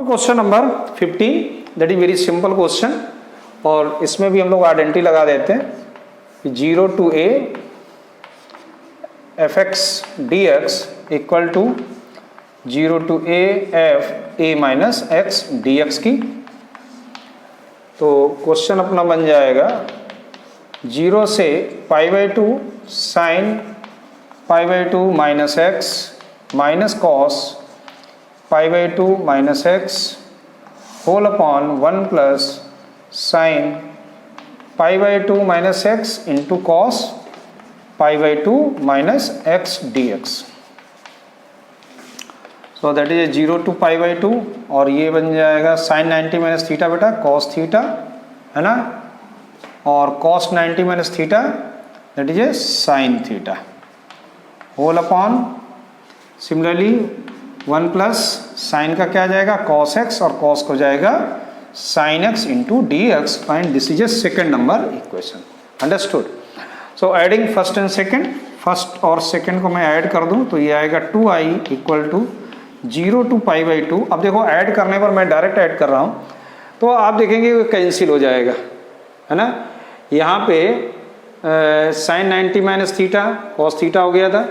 Question number 15 that is very simple question और इसमें भी हम लोग आइडेंटिटी लगा देते हैं 0 to a fx dx equal to 0 to a f a minus x dx की। तो क्वेश्चन अपना बन जाएगा 0 से π/2 sine π/2 minus x minus cos π/2 minus x whole upon 1 plus sine π/2 minus x into cos π/2 minus x dx। So that is 0 to π/2 और ये बन जाएगा साइन 90 माइनस थीटा बेटा कॉस थीटा है ना, और cos 90 minus theta that is a sine theta whole upon similarly 1 plus sine का क्या जाएगा कॉस एक्स और कॉस को जाएगा sine x into d x and this is a second number equation. Understood. So adding first and second, first और second को मैं add कर दूं तो ये आएगा 2i इक्वल टू 0 to π/2। अब देखो ऐड करने पर मैं डायरेक्ट ऐड कर रहा हूँ तो आप देखेंगे वो कैंसिल हो जाएगा है ना। यहाँ पे sine 90 minus theta cos theta हो गया था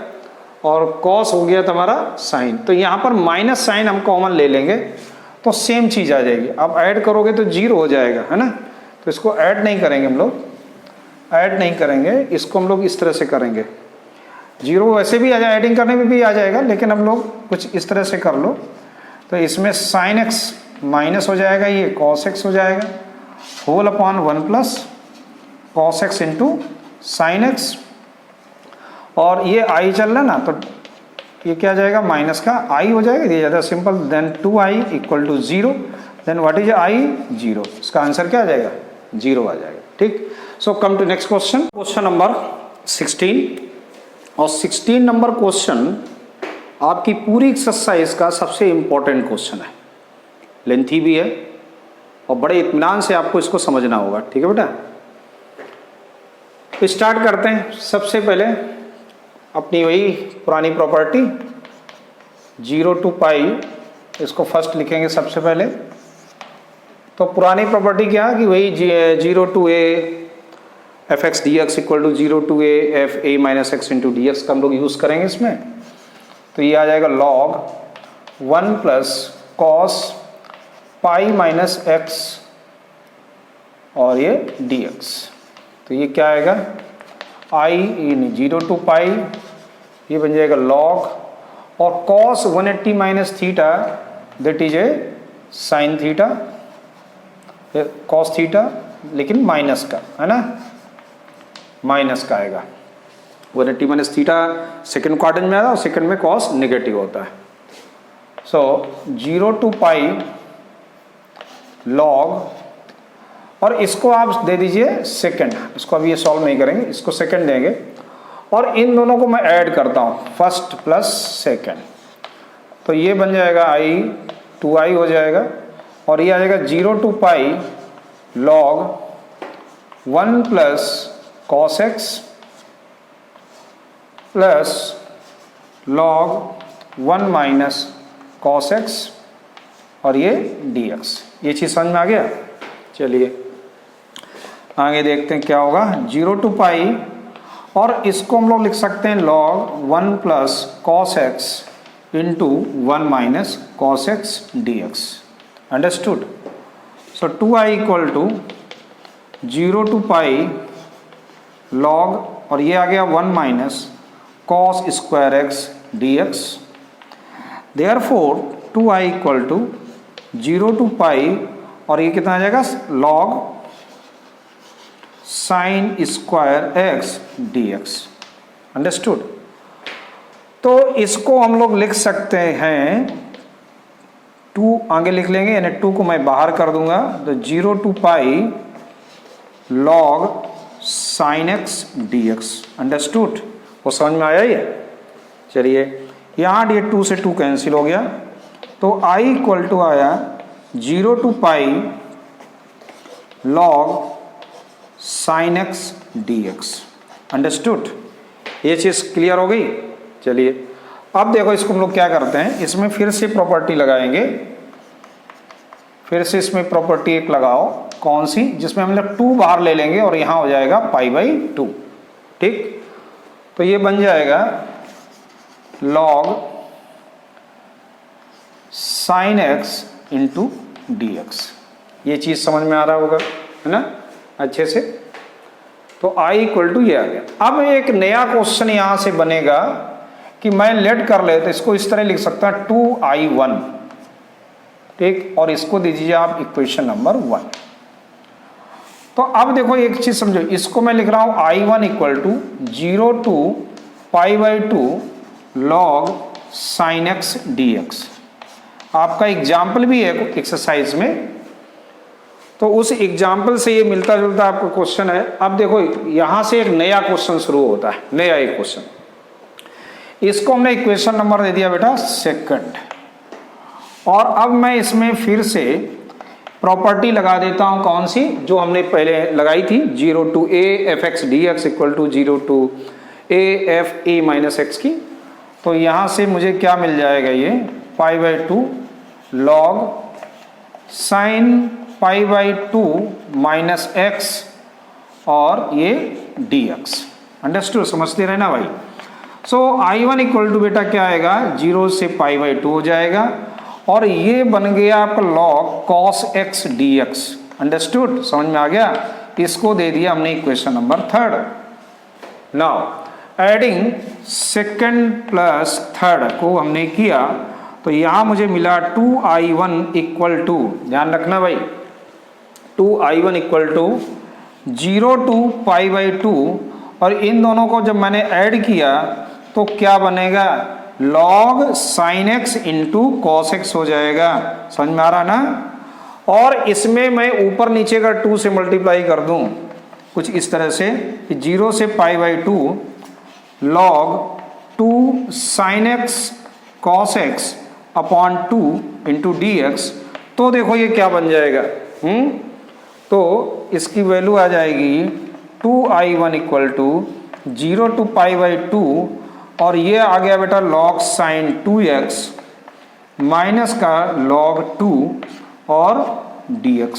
और कॉस हो गया तुम्हारा साइन, तो यहाँ पर माइनस साइन हम कॉमन ले लेंगे तो सेम चीज़ आ जाएगी। अब ऐड करोगे तो 0 हो जाएगा है ना, तो इसको ऐड नहीं करेंगे हम लोग, ऐड नहीं करेंगे इसको हम लोग इस तरह से करेंगे। 0 वैसे भी आ जाए एडिंग करने में भी आ जाएगा लेकिन हम लोग कुछ इस तरह से कर लो तो इसमें साइन एक्स माइनस हो जाएगा, ये कॉस एक्स हो जाएगा whole upon 1 plus cos x into sine x, और ये आई चल रहा ना तो ये क्या जाएगा माइनस का आई हो जाएगा, ये ज़्यादा simple. Then 2i equal to 0, then what is I 0, इसका आंसर क्या आ जाएगा 0 आ जाएगा। ठीक। So come to next question, question number 16 और 16 नंबर क्वेश्चन आपकी पूरी एक्सरसाइज का सबसे इंपॉर्टेंट क्वेश्चन है, लेंथी भी है और बड़े इत्मीनान से आपको इसको समझना होगा। ठीक है बेटा, तो स्टार्ट करते हैं। सबसे पहले अपनी वही पुरानी प्रॉपर्टी 0 to π, इसको फर्स्ट लिखेंगे सबसे पहले। तो पुरानी प्रॉपर्टी क्या कि वही 0 to a fx dx equal to 0 to a f a minus x into d x का हम लोग यूज़ करेंगे इसमें। तो ये आ जाएगा log 1 plus cos pi minus x और ये dx। तो ये क्या आएगा i 0 to π, ये बन जाएगा log और cos 180 minus theta that is a sine theta cos theta लेकिन माइनस का है ना, माइनस का आएगा 180 माइनस थीटा सेकेंड क्वाड्रेंट में आता है और सेकेंड में cos नेगेटिव होता है। सो 0 to π log, और इसको आप दे दीजिए सेकंड, इसको अभी ये सॉल्व नहीं करेंगे, इसको सेकंड देंगे और इन दोनों को मैं ऐड करता हूँ फर्स्ट प्लस सेकंड, तो ये बन जाएगा i 2i हो जाएगा और ये आ जाएगा 0 to π log 1 plus cos x plus log 1 minus cos x और ये dx। ये चीज़ समझ में आ गया। चलिए आगे देखते हैं क्या होगा। 0 to π और इसको हम लोग लिख सकते हैं log 1 plus cos x into 1 minus cos x dx। Understood. So 2i equal to 0 to π log और ये आ गया 1 minus cos square x dx। Therefore 2i equal to 0 to π और ये कितना आ जाएगा log sine square x dx। Understood. तो इसको हम लोग लिख सकते हैं 2 आगे लिख लेंगे, यानी 2 को मैं बाहर कर दूंगा तो 0 to π log sine x dx। Understood. वो समझ में आया ये। चलिए यहाँ ये 2 से 2 कैंसिल हो गया तो i इक्वल टू आया 0 to π log sine x dx। Understood. ये चीज़ क्लियर हो गई। चलिए अब देखो इसको हम लोग क्या करते हैं, इसमें फिर से प्रॉपर्टी लगाएंगे फिर से इसमें प्रॉपर्टी एक लगाओ, कौन सी, जिसमें हम लोग 2 बाहर ले लेंगे और यहाँ हो जाएगा π/2। ठीक, तो ये बन जाएगा log sin x into dx। ये चीज़ समझ में आ रहा होगा, है ना, अच्छे से। तो i इक्वल टू ये आ गया। अब एक नया क्वेश्चन यहाँ से बनेगा कि मैं लेट कर ले तो इसको इस तरह लिख सकता 2i1, ठीक, और इसको दीजिए आप इक्वेशन नंबर 1। तो अब देखो एक चीज समझो, इसको मैं लिख रहा हूं i1 equal to 0 to π/2 log sin x dx। आपका एग्जाम्पल भी है एक्सरसाइज में, तो उस एग्जाम्पल से ये मिलता जुलता आपका क्वेश्चन है। अब देखो यहां से एक नया क्वेश्चन शुरू होता है, नया एक क्वेश्चन। इसको हमने इक्वेशन नंबर दे दिया बेटा सेकंड, और अब मैं इसमें फिर से प्रॉपर्टी लगा देता हूं, कौन सी, जो हमने पहले लगाई थी, 0 to a f(x) dx equal to 0 to a f a minus x की। तो यहां से मुझे क्या मिल जाएगा, ये π/2 log sin π/2 माइनस एक्स और ये dx। अंडरस्टूड, समझते रहना भाई। सो i1 इक्वल टू बेटा क्या आएगा, 0 से π/2 हो जाएगा, और ये बन गया आपका log cos x dx। Understood, समझ में आ गया। इसको दे दिया हमने equation number 3। Now adding second plus third को हमने किया, तो यहां मुझे मिला 2i1 इक्वल टू, ध्यान रखना भाई, 2i1 इक्वल टू 0 to π/2, और इन दोनों को जब मैंने ऐड किया तो क्या बनेगा, log sin x into cos x हो जाएगा। समझ में आ रहा ना। और इसमें मैं ऊपर नीचे का 2 से मल्टीप्लाई कर दूं कुछ इस तरह से, 0 से π/2 log 2 sin x cos x upon 2 into dx। तो देखो ये क्या बन जाएगा, तो इसकी वैल्यू आ जाएगी 2i1 इक्वल टू 0 to π/2, और ये आ गया बेटा log sin 2x माइनस का log 2 और dx।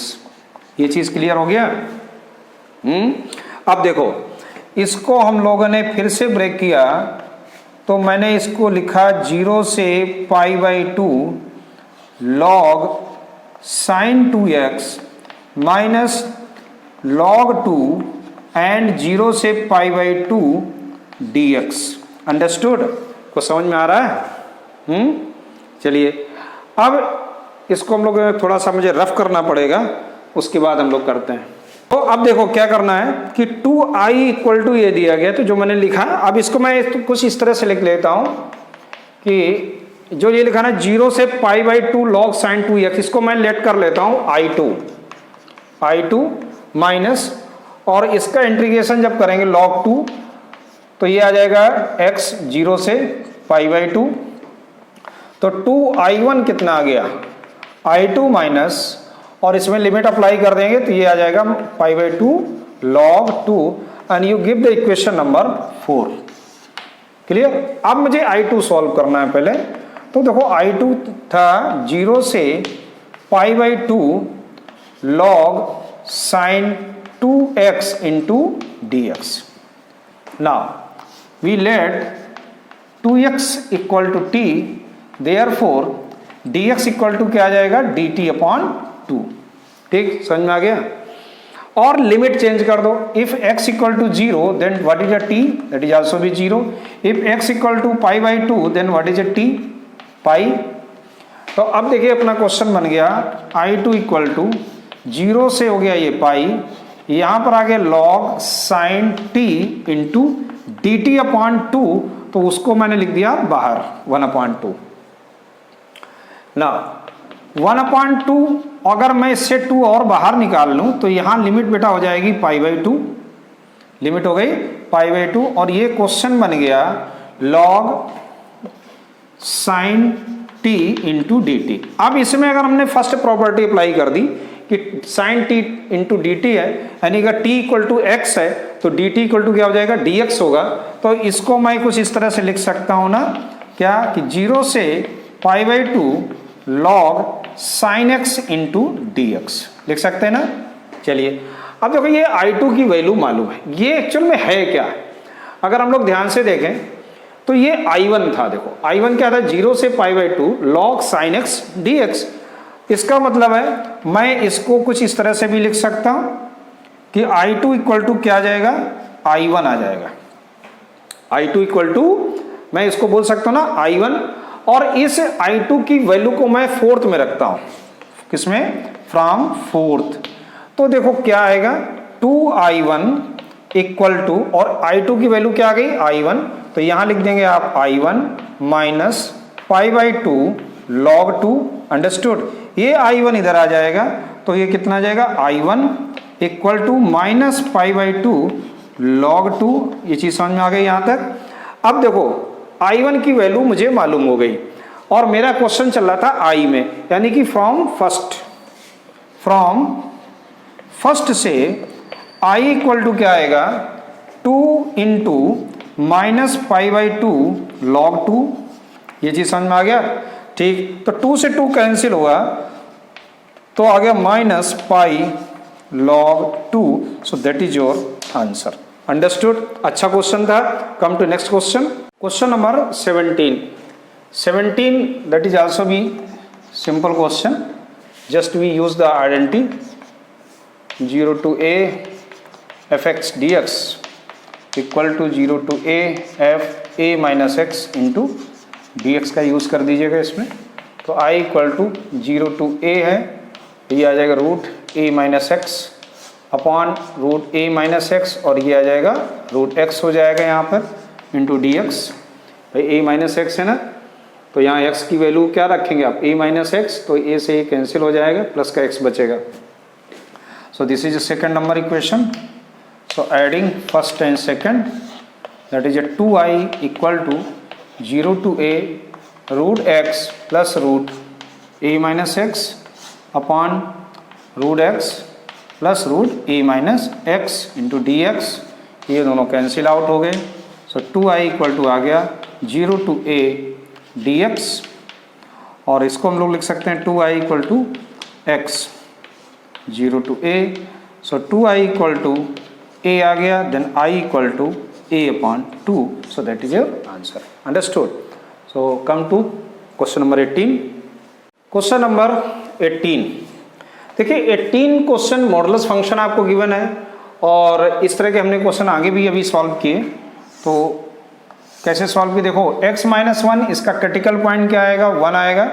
ये चीज क्लियर हो गया। अब देखो इसको हम लोगों ने फिर से ब्रेक किया, तो मैंने इसको लिखा 0 से π/2 log sin 2x minus log 2 and 0 से π/2 dx। अंडरस्टूड, को समझ में आ रहा है। चलिए अब इसको हम लोग थोड़ा सा मुझे रफ करना पड़ेगा, उसके बाद हम लोग करते हैं। तो अब देखो क्या करना है कि 2i इक्वल टू ये दिया गया, तो जो मैंने लिखा, अब इसको मैं कुछ इस तरह से लिख लेता हूं कि जो ये लिखा ना 0 से π/2 log sin 2x, इसको मैं लेट कर लेता हूं i2 माइनस, और इसका इंटीग्रेशन जब करेंगे log 2, तो ये आ जाएगा x 0 से π/2। तो 2i1 कितना आ गया, i2 माइनस, और इसमें लिमिट अप्लाई कर देंगे तो ये आ जाएगा π/2 log 2, and you give the equation number 4। Clear. अब मुझे i2 सॉल्व करना है पहले। तो देखो i2 था 0 से π/2 log sin 2x into dx। now we let 2x equal to t, therefore dx equal to क्या आ जाएगा, dt अपॉन 2। ठीक, समझ में आ गया। और लिमिट चेंज कर दो, if x equal to 0 then what is a t, that is also be 0। if x equal to π/2 then what is a t, पाई। तो अब देखिए अपना क्वेश्चन बन गया i2 इक्वल टू 0 से हो गया ये पाई, यहां पर आ गया log sin t into dt upon 2, तो उसको मैंने लिख दिया बाहर 1/2। ना 1/2, अगर मैं इससे 2 और बाहर निकाल लूं तो यहां लिमिट बेटा हो जाएगी π/2, लिमिट हो गई π/2, और ये क्वेश्चन बन गया log sin t into dt। अब इसमें अगर हमने फर्स्ट प्रॉपर्टी अप्लाई कर दी कि sin t इंटू dt है, यानी कि t इक्वल टू x है, तो dt इक्वल टू क्या हो जाएगा, dx होगा। तो इसको मैं कुछ इस तरह से लिख सकता हूं ना, क्या कि 0 से π/2 log sine x into d x लिख सकते हैं ना। चलिए अब देखो ये I2 की वैल्यू मालूम है, ये एक्चुअल में है क्या। अगर हम लोग ध्यान से देखें तो ये I1 था। देखो I1 क्या था, 0 से π/2 log sin x dx। इसका मतलब है मैं इसको कुछ इस तरह से भी लिख सकता हूं कि I2 इक्वल टू क्या आ जाएगा, I1 आ जाएगा। I2 इक्वल टू मैं इसको बोल सकता हूं ना I1, और इस I2 की वैल्यू को मैं फोर्थ में रखता हूं, किसमें, फ्रॉम फोर्थ। तो देखो क्या आएगा, 2I1 इक्वल टू, और I2 की वैल्यू क्या आ गई, I1, तो यहां लिख देंगे आप I1 माइनस π/2 log 2, अंडरस्टूड। ये I1 इधर आ जाएगा तो ये कितना आ जाएगा, I1 equal to minus π/2 log 2। ये चीज समझ में आ गई यहां तक। अब देखो I1 की वैल्यू मुझे मालूम हो गई और मेरा क्वेश्चन चल रहा था I में, यानी कि फ्रॉम फर्स्ट से I इक्वल टू क्या आएगा, 2 इंटू माइनस π/2 log 2। ये चीज समझ में आ गया, ठीक। तो 2 से 2 कैंसिल होगा तो आ गया minus pi log 2। So that is your answer, understood. अच्छा क्वेश्चन था। Come to next question, question number 17 that is also be simple question, just we use the identity 0 to a fx dx equal to 0 to a f a minus x into dx का use कर दीजिएगा इसमें। तो i equal to 0 to a है, ये आ जाएगा root a minus x upon root a minus x, और ये आ जाएगा रूट x हो जाएगा यहाँ पर इंटू dx। भाई a माइनस एक्स है ना, तो यहाँ x की वैल्यू क्या रखेंगे आप, a माइनस एक्स, तो a से ये कैंसिल हो जाएगा, प्लस का x बचेगा। So this is a second number equation. So adding first and second, that is a 2i equal to 0 to a root x plus root a minus x upon root x plus root a minus x into dx। ये दोनों cancel out हो गए। So 2i equal to आ गया 0 to a dx, और इसको हम लोग लिख सकते हैं 2i equal to x 0 to a। so 2i equal to a आ गया, then I equal to a upon 2। so that is your answer, understood। so come to question number 18। Question number 18 देखिए, 18 question modulus function आपको given है, और इस तरह के हमने question आगे भी अभी सॉल्व किए। तो कैसे सॉल्व किए, देखो x माइनस 1 इसका क्रिटिकल पॉइंट क्या आएगा, 1 आएगा।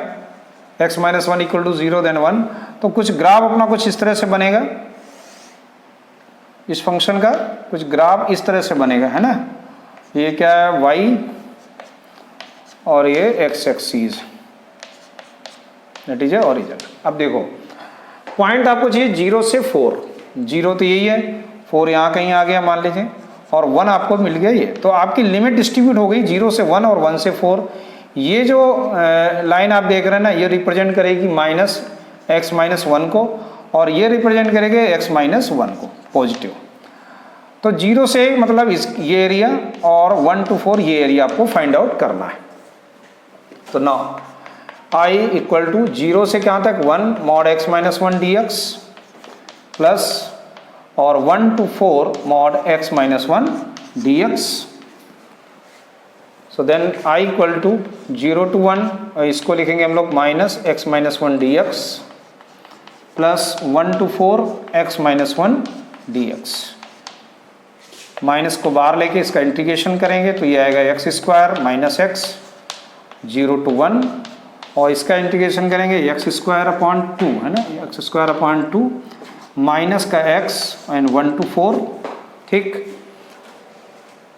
x minus 1 equal to 0 then 1। तो कुछ ग्राफ अपना कुछ इस तरह से बनेगा, इस फंक्शन का कुछ ग्राफ इस तरह से बनेगा, है ना। ये क्या है, y, और ये x axis, that is origin. अब देखो पॉइंट आपको चाहिए 0 से 4, 0 तो यही है, 4 यहाँ कहीं आ गया मान लीजिए, और 1 आपको मिल गया। ये तो आपकी लिमिट डिस्ट्रीब्यूट हो गई 0 से 1 और 1 से 4। ये जो लाइन आप देख रहे हैं ना, ये रिप्रेजेंट करेगी माइनस x माइनस 1 को, और ये रिप्रेजेंट करेंगे x माइनस 1 को, पॉजिटिव। तो 0 से मतलब ये एरिया, और 1 to 4 ये एरिया आपको फाइंड आउट करना है। तो नाउ i इक्वल टू 0 से कहाँ तक, 1 mod x minus 1 dx plus, और 1 to 4 mod x minus 1 dx। So then i equal to 0 to 1, इसको लिखेंगे हम लोग minus x minus 1 dx plus 1 to 4 x minus 1 dx। Minus को बाहर लेके इसका इंटीग्रेशन करेंगे तो ये आएगा x square minus x 0 to 1, और इसका इंटीग्रेशन करेंगे एक्स स्क्वायर अपॉन 2, है ना, एक्स स्क्वायर अपॉन 2 माइनस का x एंड 1 to 4। ठीक,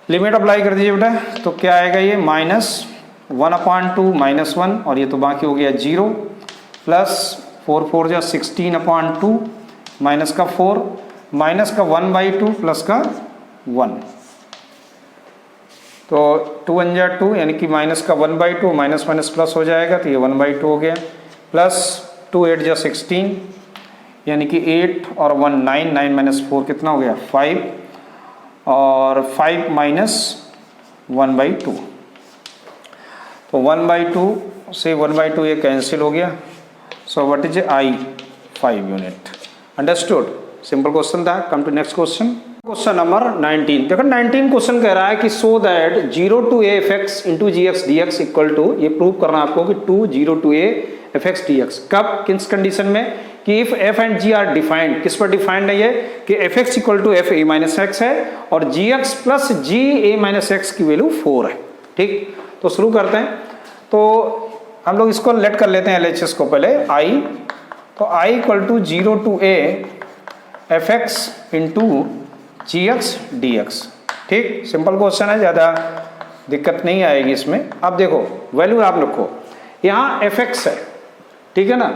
लिमिट अप्लाई कर दीजिए बेटा, तो क्या आएगा ये माइनस 1 अपॉन 2 माइनस 1, और ये तो बाकी हो गया 0, प्लस 4 4 जा 16 अपॉन 2 माइनस का 4, माइनस का 1/2 प्लस का 1, तो 2 1 जा 2, यानी कि माइनस का 1/2, माइनस माइनस प्लस हो जाएगा, तो ये 1/2 हो गया, प्लस 2 8 जा 16, यानी कि 8 और 1 9, 9 माइनस 4 कितना हो गया 5, और 5 माइनस 1/2, तो 1/2 से 1/2 ये कैंसिल हो गया। So what is I 5 unit. Understood, simple question था। Come to next question, question number 19। देखो 19 क्वेश्चन कह रहा है कि so that 0 to a fx into g x d x equal to, ये प्रूव करना आपको कि 2 0 to a fx dx। कब, किस कंडीशन में, कि if f and g are defined, किस पर डिफाइंड है ये, कि fx equal to f a minus x है और gx plus g a minus x की वैल्यू 4 है। ठीक, तो शुरू करते हैं। तो हम लोग इसको लेट कर लेते हैं LHS को पहले i, तो i equal to 0 to a fx into g x d x. ठीक, सिंपल क्वेश्चन है, ज़्यादा दिक्कत नहीं आएगी इसमें। अब देखो वैल्यू आप रखो, यहाँ fx है, ठीक है ना।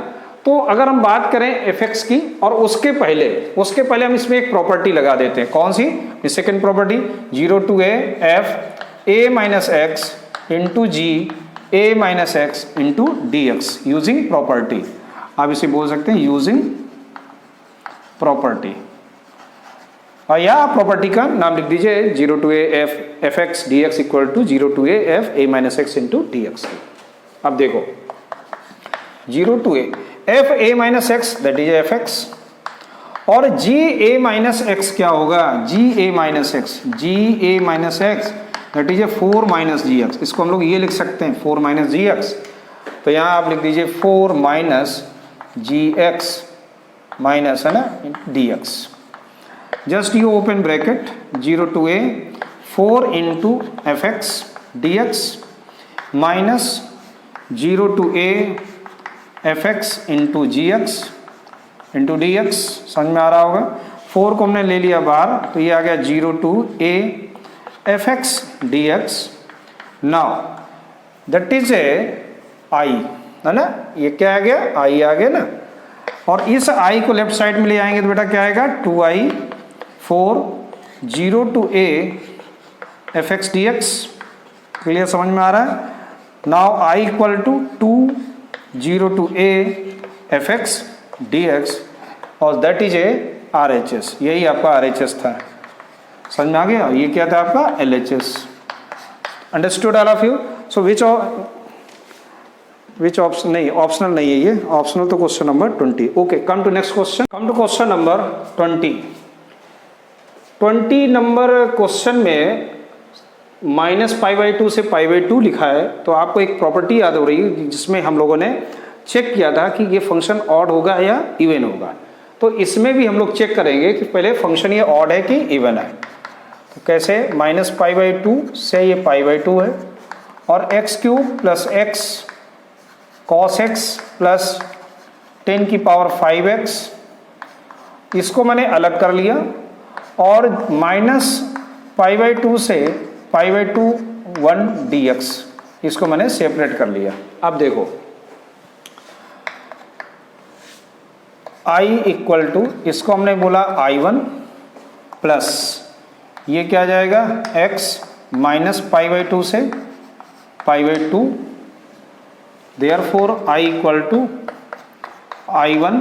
तो अगर हम बात करें fx की, और उसके पहले हम इसमें एक प्रॉपर्टी लगा देते हैं। कौन सी, second property, 0 to a f a minus x into g a minus x into d x using property. आप इसे बोल सकते हैं यूजिंग प्रॉपर्टी, और या प्रॉपर्टी का नाम लिख दीजिए 0 to a f x dx equal to 0 to a f a minus x into d x. अब देखो 0 to a f a minus x that is f x, और g a माइनस एक्स क्या होगा, g a minus x that is 4 minus g x. इसको हम लोग ये लिख सकते हैं 4 माइनस जी एक्स। तो यहाँ आप लिख दीजिए 4 माइनस जी एक्स माइनस, है ना, d x. Just you open bracket 0 to a 4 into f x d x minus 0 to a f x into g x into d x. समझ में आ रहा होगा। 4 को हमने ले लिया बाहर, तो ये आ गया 0 to a f x d x. Now that is a I, है ना, ये क्या आ गया, आई आ गया ना। और इस आई को लेफ्ट साइड में ले आएंगे तो बेटा क्या आएगा, 2i 4 0 to a f x d x. Clear, समझ में आ रहा है। Now i equal to 2 0 to a f x d x, और that is a R H S. यही आपका आर एच एस था, समझ में आ गया। ये क्या था आपका L H S. Understood all of you. So which option, नहीं ऑप्शनल नहीं है ये, ऑप्शनल तो question number 20। Okay, come to next question. Come to question number 20 number question में -π/2 से π/2 लिखा है। तो आपको एक प्रॉपर्टी याद हो रही है जिसमें हम लोगों ने चेक किया था कि ये फंक्शन ऑड होगा या इवन होगा। तो इसमें भी हम लोग चेक करेंगे कि पहले फंक्शन ये ऑड है कि इवन है। तो कैसे, -π/2 से ये π/2 है, और x³ plus x cos x plus 10 की पावर 5x, इसको मैंने अलग कर लिया, और -π/2 से π/2 1 dx, इसको मैंने सेपरेट कर लिया। अब देखो i इक्वल टू, इसको हमने बोला i1 प्लस ये क्या आ जाएगा x माइनस π/2 से π/2, therefore i equal to i1,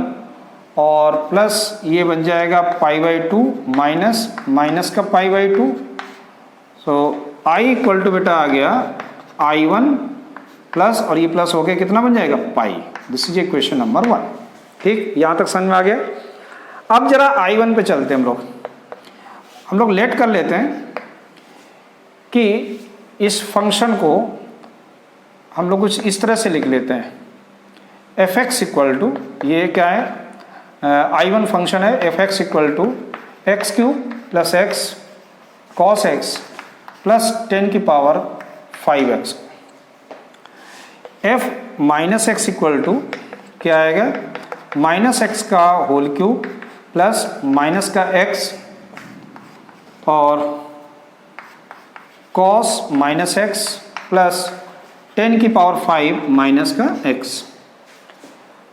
और प्लस ये बन जाएगा π/2 माइनस का π/2। सो i इक्वल टू बेटा आ गया i1 प्लस, और ये प्लस हो गया कितना बन जाएगा pi. This is equation number 1। ठीक, यहाँ तक समझ में आ गया। अब जरा i1 पे चलते हैं हम लोग लेट कर लेते हैं कि इस फंक्शन को हम लोग कुछ इस तरह से लिख लेते हैं, एफ एक्स इक्वल टू, ये क्या है, i1 फंक्शन है, f x equal to x³ plus x cos x plus 10 की power 5x। f minus x equal to क्या आएगा, माइनस एक्स का होल क्यूब प्लस माइनस का x और cos माइनस एक्स प्लस 10 की पावर 5 माइनस का x।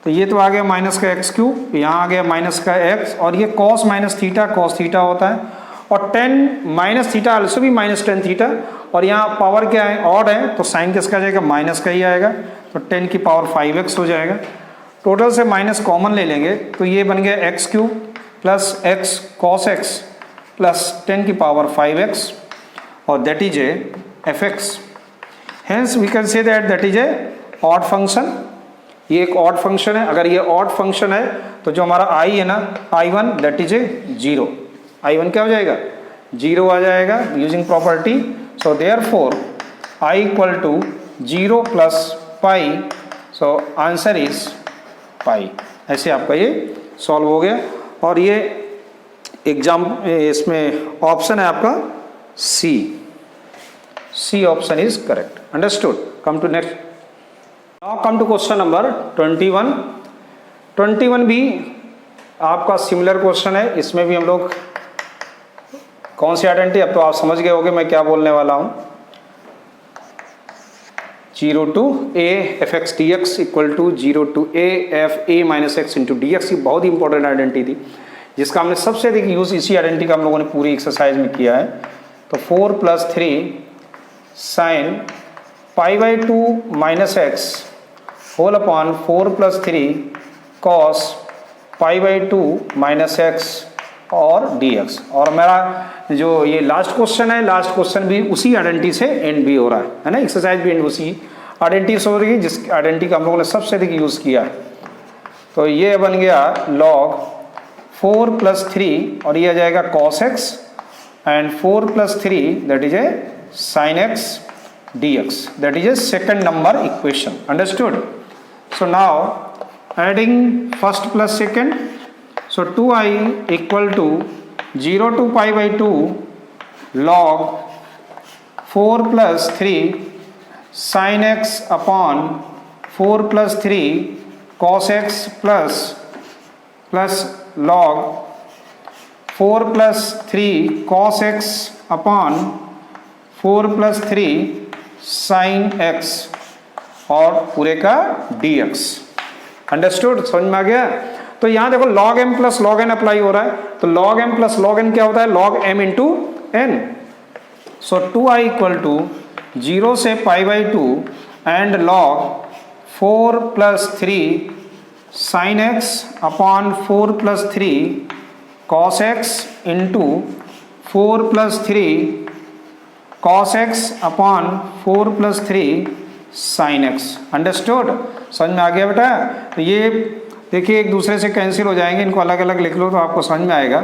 तो ये तो आ गया माइनस का x³, यहाँ आ गया माइनस का x, और ये cos minus theta cos theta होता है, और 10 माइनस थीटा आल्सो भी माइनस 10 थीटा, और यहाँ पावर क्या है, ऑड है, तो साइन किसका आ जाएगा, माइनस का ही आएगा, तो 10 की पावर 5x हो जाएगा। टोटल से माइनस कॉमन ले लेंगे तो ये बन गया x³ plus x cos x plus 10 की पावर 5x, और that is A fx। Hence we can say that that is a odd function ये एक ऑड फंक्शन है, अगर ये ऑड फंक्शन है तो जो हमारा आई है ना I1 that is A 0, I1 क्या हो जाएगा 0 आ जाएगा using property. So therefore I equal to 0 plus pi, so answer is pi. ऐसे आपका ये सॉल्व हो गया। और ये एग्जाम इसमें ऑप्शन है आपका c option is correct. Understood. Come to next, now come to question number 21 भी आपका सिमिलर क्वेश्चन है। इसमें भी हम लोग कौन सी आइडेंटिटी, अब तो आप समझ गए होंगे मैं क्या बोलने वाला हूं। 0 to a fx dx equal to 0 to a f a minus x into d x. ये बहुत ही इंपॉर्टेंट आइडेंटिटी थी जिसका हमने सबसे अधिक यूज इसी आइडेंटिटी का हम लोगों ने पूरी एक्सरसाइज में किया है। तो 4 + 3 sine π/2 minus x whole upon 4 + 3 cos π/2 minus x और dx। और मेरा जो ये लास्ट क्वेश्चन है, लास्ट क्वेश्चन भी उसी आइडेंटिटी से एंड भी हो रहा है ना, एक्सरसाइज भी एंड उसी आइडेंटिटी से हो रही है जिस आइडेंटिटी का हम लोगों ने सबसे अधिक यूज किया है। तो ये बन गया log 4 + 3 और ये आ जाएगा cos x and 4 + 3 that is A sin x dx, that is A second number equation. Understood. So now adding first plus second, so 2i equal to 0 to π/2 log 4 + 3 sin x upon 4 + 3 cos x plus log 4 + 3 cos x upon 4 + 3 sin x और पूरे का dx। Understood, समझ में आ गया। तो यहां देखो log m + log n apply हो रहा है, तो log m + log n क्या होता है log m × n। सो 2i = 0 से π/2 and log 4 + 3 sin x upon 4 + 3 cos x into 4 + 3 cos x upon 4 + 3 sin x। Understood, समझ में आ गया बेटा। तो ये देखिए एक दूसरे से कैंसिल हो जाएंगे, इनको अलग अलग लिख लो तो आपको समझ में आएगा।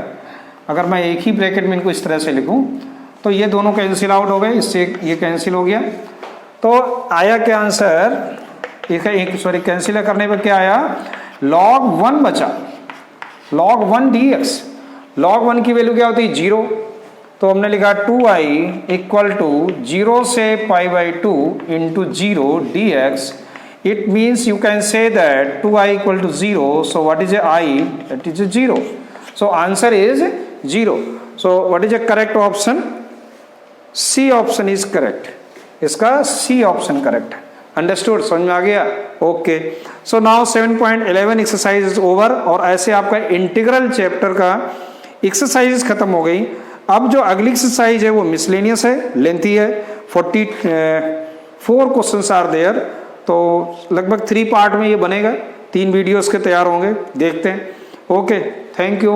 अगर मैं एक ही ब्रैकेट में इनको इस तरह से लिखूं तो ये दोनों कैंसिल आउट हो गए, इससे ये कैंसिल हो गया। तो आया क्या आंसर, एक कैंसिल करने पर क्या आया log 1 बचा, log 1 dx। log 1 की वैल्यू क्या होती है 0, तो हमने लिखा 2i = 0 से π/2 × 0 dx। It means you can say that 2i = 0. So what is a I? That is a 0. So answer is 0. So what is the correct option? C option is correct. इसका C option correct. Understood? समझ में आ गया? Okay. So now 7.11 exercise is over और ऐसे आपका integral chapter का exercise खत्म हो गई। अब जो अगली एक्सरसाइज है वो मिसलेनियस है, लेंथी है, 44 क्वेश्चंस आर देयर। तो लगभग 3 पार्ट में ये बनेगा, 3 वीडियोस के तैयार होंगे, देखते हैं। Okay, thank you.